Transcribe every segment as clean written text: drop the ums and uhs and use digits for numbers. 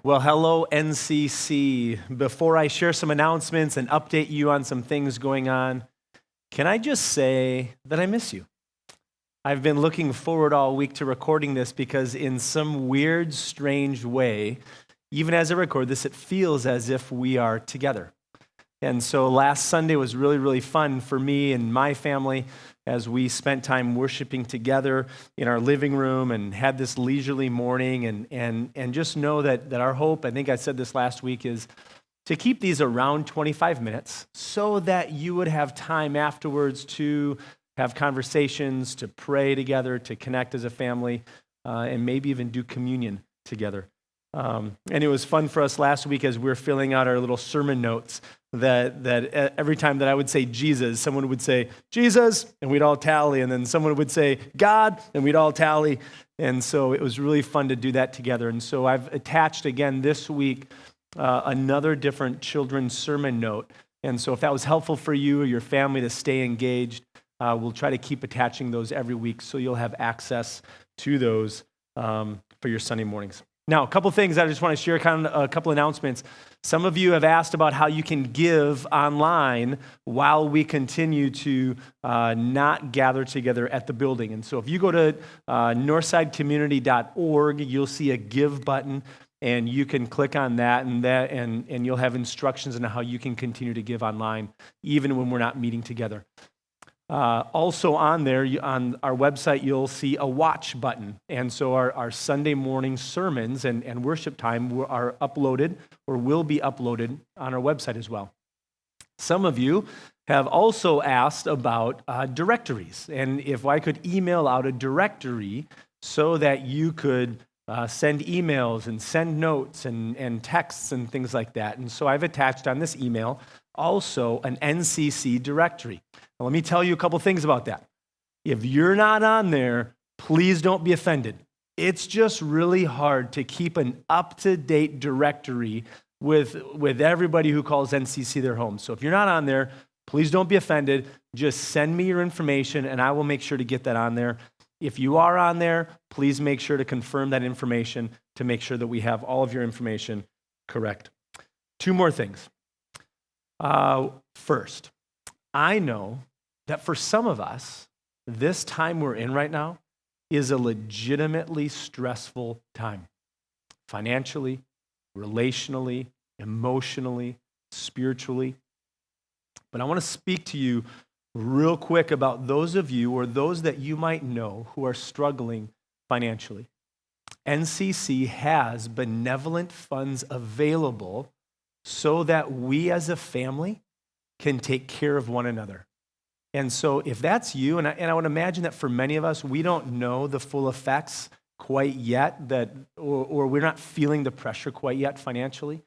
Well, hello, NCC. Before I share some announcements and update you on some things going on, can I just say that I miss you? I've been looking forward all week to recording this because in some weird, strange way, even as I record this, it feels as if we are together. And so last Sunday was really, really fun for me and my family as we spent time worshiping together in our living room and had this leisurely morning and just know that our hope, I think I said this last week, is to keep these around 25 minutes so that you would have time afterwards to have conversations, to pray together, to connect as a family, and maybe even do communion together. And it was fun for us last week as we were filling out our little sermon notes that every time that I would say Jesus, someone would say Jesus, and we'd all tally, and then someone would say God, and we'd all tally. And so it was really fun to do that together. And so I've attached again this week another different children's sermon note. And so if that was helpful for you or your family to stay engaged, we'll try to keep attaching those every week so you'll have access to those for your Sunday mornings. Now, a couple things I just want to share, kind of a couple announcements. Some of you have asked about how you can give online while we continue to not gather together at the building. And so if you go to northsidecommunity.org, you'll see a give button, and you can click on that, and you'll have instructions on how you can continue to give online, even when we're not meeting together. Also on there, on our website, you'll see a watch button. And so our Sunday morning sermons and worship time are uploaded or will be uploaded on our website as well. Some of you have also asked about directories, and if I could email out a directory so that you could send emails and send notes and texts and things like that. And so I've attached on this email also an NCC directory. Now, let me tell you a couple things about that. If you're not on there, please don't be offended. It's just really hard to keep an up-to-date directory with everybody who calls NCC their home. So if you're not on there, please don't be offended. Just send me your information, and I will make sure to get that on there. If you are on there, please make sure to confirm that information to make sure that we have all of your information correct. Two more things. First, I know that for some of us, this time we're in right now is a legitimately stressful time. Financially, relationally, emotionally, spiritually. But I want to speak to you real quick about those of you or those that you might know who are struggling financially. NCC has benevolent funds available so that we as a family can take care of one another. And so if that's you, and I would imagine that for many of us, we don't know the full effects quite yet, or we're not feeling the pressure quite yet financially.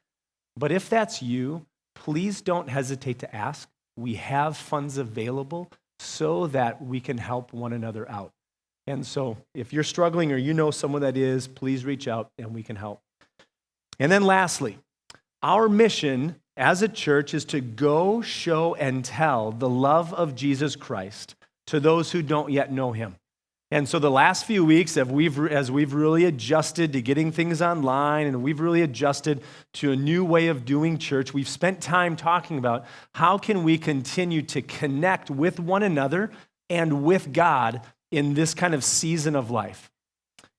But if that's you, please don't hesitate to ask. We have funds available so that we can help one another out. And so if you're struggling or you know someone that is, please reach out and we can help. And then lastly, our mission as a church is to go, show, and tell the love of Jesus Christ to those who don't yet know him. And so the last few weeks, as we've really adjusted to getting things online and we've really adjusted to a new way of doing church, we've spent time talking about how can we continue to connect with one another and with God in this kind of season of life.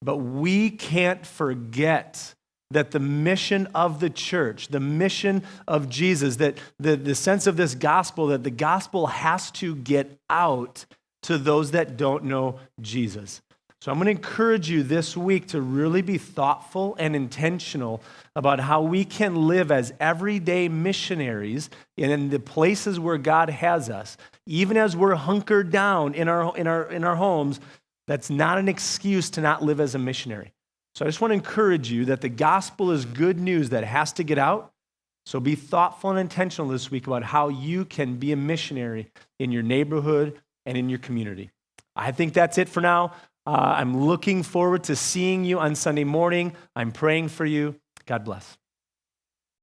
But we can't forget that the mission of the church, the mission of Jesus, that the sense of this gospel, that the gospel has to get out to those that don't know Jesus. So I'm going to encourage you this week to really be thoughtful and intentional about how we can live as everyday missionaries in the places where God has us. Even as we're hunkered down in our homes, that's not an excuse to not live as a missionary. So I just want to encourage you that the gospel is good news that has to get out. So be thoughtful and intentional this week about how you can be a missionary in your neighborhood and in your community. I think that's it for now. I'm looking forward to seeing you on Sunday morning. I'm praying for you. God bless.